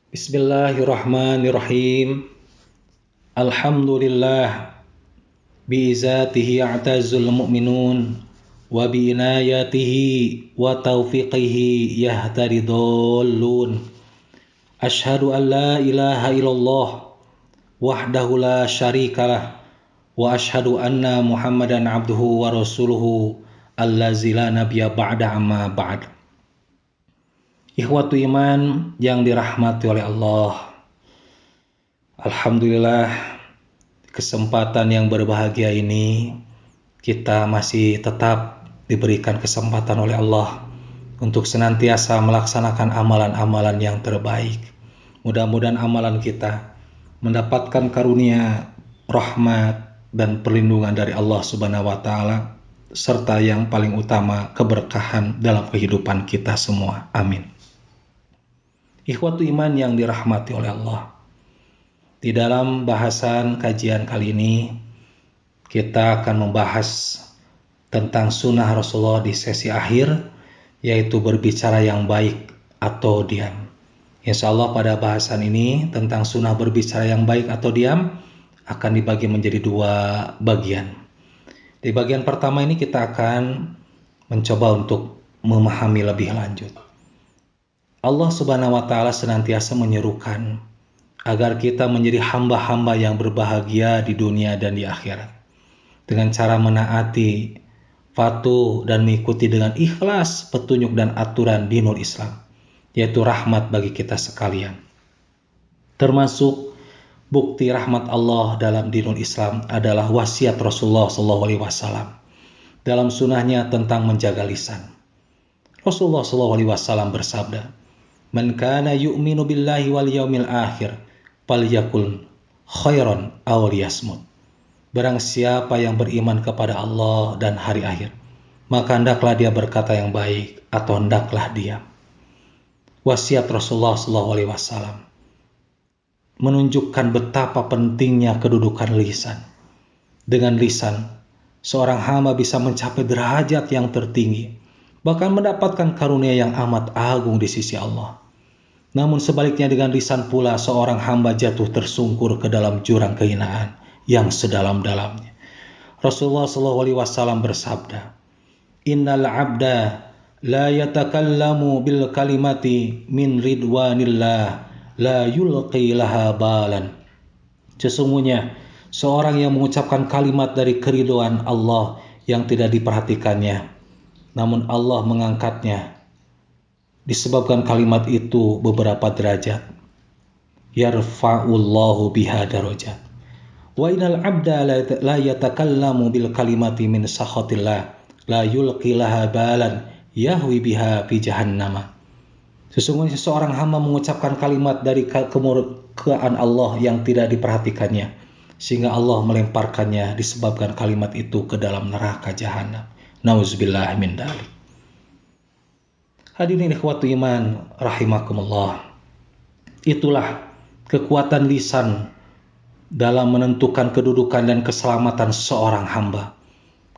Bismillahirrahmanirrahim. Alhamdulillah biizatihi a'tazul mu'minun wa biinayatihi wa taufiqihi yahtadi dhallun. Ashhadu an la ilaha illallah wahdahu la syarikalah wa ashhadu anna Muhammadan abduhu wa rasuluhu allazi la nabiyya ba'da amma ba'd. Ikhwatu iman yang dirahmati oleh Allah. Alhamdulillah, kesempatan yang berbahagia ini kita masih tetap diberikan kesempatan oleh Allah untuk senantiasa melaksanakan amalan-amalan yang terbaik. Mudah-mudahan amalan kita mendapatkan karunia, rahmat dan perlindungan dari Allah Subhanahu wa taala serta yang paling utama keberkahan dalam kehidupan kita semua. Amin. Ikhwatu iman yang dirahmati oleh Allah. Di dalam bahasan kajian kali ini, kita akan membahas tentang sunnah Rasulullah di sesi akhir, yaitu berbicara yang baik atau diam. Insya Allah pada bahasan ini tentang sunnah berbicara yang baik atau diam akan dibagi menjadi dua bagian. Di bagian pertama ini kita akan mencoba untuk memahami lebih lanjut. Allah Subhanahu wa taala senantiasa menyerukan agar kita menjadi hamba-hamba yang berbahagia di dunia dan di akhirat dengan cara menaati, patuh dan mengikuti dengan ikhlas petunjuk dan aturan dinul Islam, yaitu rahmat bagi kita sekalian. Termasuk bukti rahmat Allah dalam dinul Islam adalah wasiat Rasulullah SAW dalam sunnahnya tentang menjaga lisan. Rasulullah SAW bersabda, "Man kana yu'minu billahi wal yaumil akhir falyakul khairan aw liyasmut." Barang siapa yang beriman kepada Allah dan hari akhir, maka hendaklah dia berkata yang baik atau hendaklah diam. Wasiat Rasulullah SAW menunjukkan betapa pentingnya kedudukan lisan. Dengan lisan, seorang hamba bisa mencapai derajat yang tertinggi, bahkan mendapatkan karunia yang amat agung di sisi Allah. Namun sebaliknya dengan lisan pula seorang hamba jatuh tersungkur ke dalam jurang kehinaan yang sedalam-dalamnya. Rasulullah SAW bersabda, "Innal 'abda la yatakallamu bil kalimati min ridwanillah la yulqi laha balan." Sesungguhnya seorang yang mengucapkan kalimat dari keridhaan Allah yang tidak diperhatikannya, namun Allah mengangkatnya disebabkan kalimat itu beberapa derajat. Yarfa'ullahu biha darajat. Wa innal 'abda la yatakallamu bil kalimati min sakhatillah la yulqi laha balan yahwi biha fi jahannam. Sesungguhnya seorang hamba mengucapkan kalimat dari kemurkaan Allah yang tidak diperhatikannya, sehingga Allah melemparkannya disebabkan kalimat itu ke dalam neraka jahanam. Nauzubillah min dzalik. Hadirin ikhwatu iman rahimakumullah. Itulah kekuatan lisan dalam menentukan kedudukan dan keselamatan seorang hamba.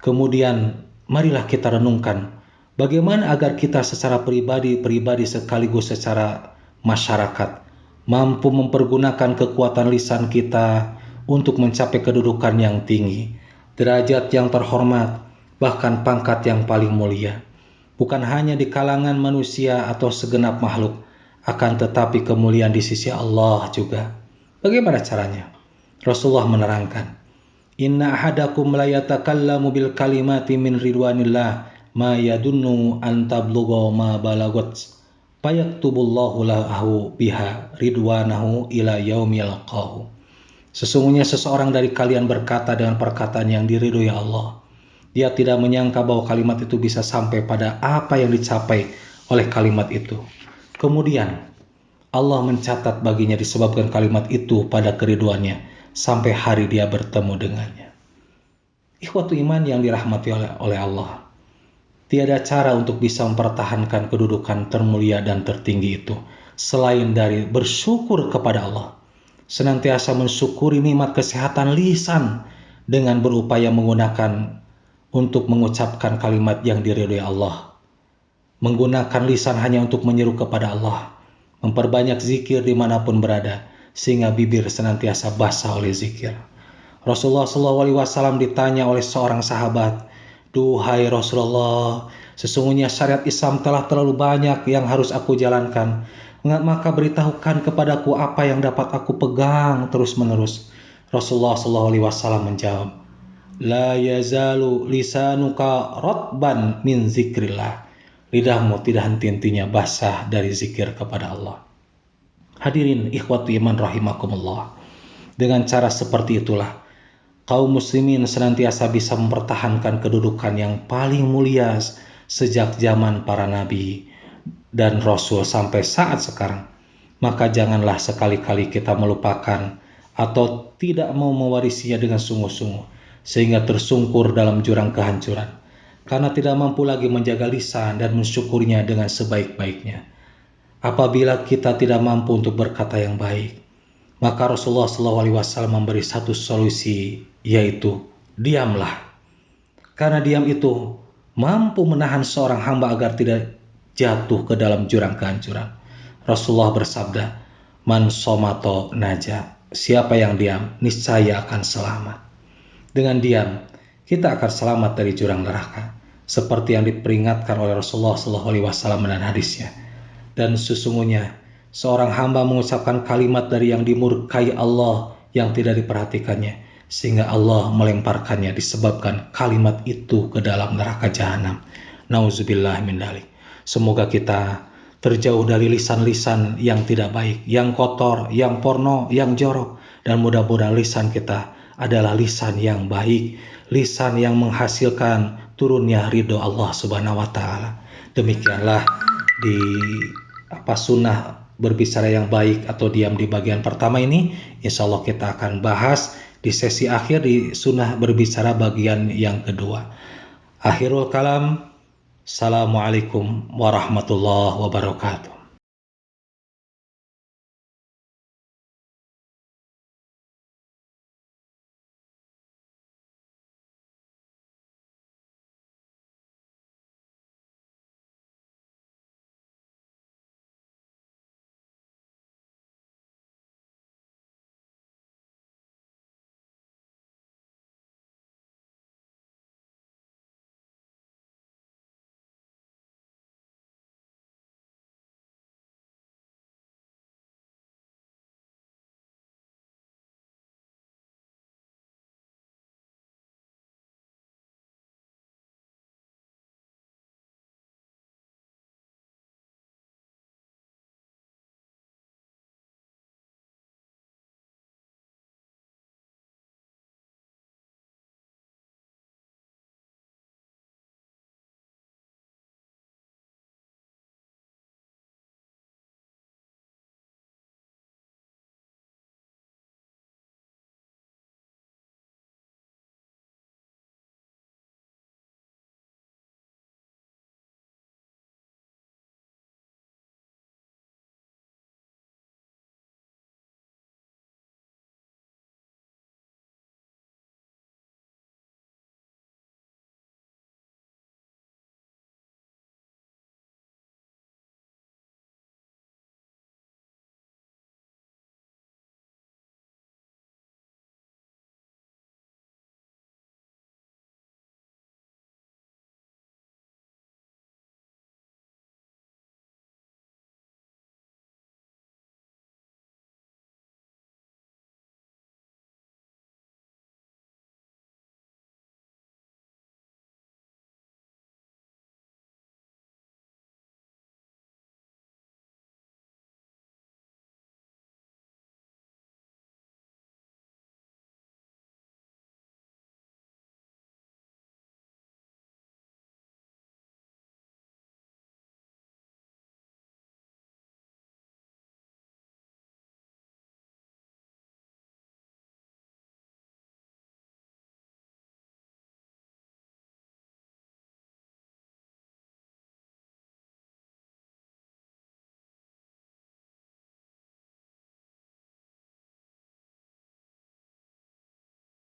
Kemudian marilah kita renungkan bagaimana agar kita secara pribadi sekaligus secara masyarakat mampu mempergunakan kekuatan lisan kita untuk mencapai kedudukan yang tinggi, derajat yang terhormat, bahkan pangkat yang paling mulia. Bukan hanya di kalangan manusia atau segenap makhluk, akan tetapi kemuliaan di sisi Allah juga. Bagaimana caranya? Rasulullah menerangkan, "Inna ahadakum la yatakallamu bil kalimati min ridwanillah ma yadunnu an tablugha ma balagat fayaktubullahu lahu biha ridwanahu ila yaumi yalqahu." Sesungguhnya seseorang dari kalian berkata dengan perkataan yang diridhoi Allah. Dia tidak menyangka bahwa kalimat itu bisa sampai pada apa yang dicapai oleh kalimat itu. Kemudian Allah mencatat baginya disebabkan kalimat itu pada keriduannya sampai hari dia bertemu dengannya. Ikhwatu iman yang dirahmati oleh Allah. Tiada cara untuk bisa mempertahankan kedudukan termulia dan tertinggi itu selain dari bersyukur kepada Allah. Senantiasa mensyukuri nikmat kesehatan lisan dengan berupaya menggunakan untuk mengucapkan kalimat yang diridhoi Allah. Menggunakan lisan hanya untuk menyeru kepada Allah, memperbanyak zikir dimanapun berada, sehingga bibir senantiasa basah oleh zikir. Rasulullah SAW ditanya oleh seorang sahabat, "Duhai Rasulullah, sesungguhnya syariat Islam telah terlalu banyak yang harus aku jalankan. Maka beritahukan kepadaku apa yang dapat aku pegang terus-menerus." Rasulullah SAW menjawab, "La yazalu lisanuka rotban min zikrillah." Lidahmu tidak henti-hentinya basah dari zikir kepada Allah. Hadirin ikhwatu iman rahimakumullah. Dengan cara seperti itulah kaum muslimin senantiasa bisa mempertahankan kedudukan yang paling mulia sejak zaman para nabi dan rasul sampai saat sekarang. Maka janganlah sekali-kali kita melupakan atau tidak mau mewarisinya dengan sungguh-sungguh, sehingga tersungkur dalam jurang kehancuran, karena tidak mampu lagi menjaga lisan dan mensyukurinya dengan sebaik-baiknya. Apabila kita tidak mampu untuk berkata yang baik, maka Rasulullah SAW memberi satu solusi, yaitu diamlah. Karena diam itu mampu menahan seorang hamba agar tidak jatuh ke dalam jurang kehancuran. Rasulullah bersabda, "Man somato naja." Siapa yang diam, niscaya akan selamat. Dengan diam, kita akan selamat dari jurang neraka, seperti yang diperingatkan oleh Rasulullah SAW dalam hadisnya. Dan sesungguhnya seorang hamba mengucapkan kalimat dari yang dimurkai Allah yang tidak diperhatikannya, sehingga Allah melemparkannya disebabkan kalimat itu ke dalam neraka jahanam. Nauzubillah min dzalik. Semoga kita terjauh dari lisan-lisan yang tidak baik, yang kotor, yang porno, yang jorok, dan mudah-mudahan lisan kita adalah lisan yang baik, lisan yang menghasilkan turunnya ridho Allah Subhanahu wa taala. Demikianlah di sunnah berbicara yang baik atau diam di bagian pertama ini. Insya Allah kita akan bahas di sesi akhir di sunnah berbicara bagian yang kedua. Akhirul kalam, Assalamualaikum warahmatullahi wabarakatuh.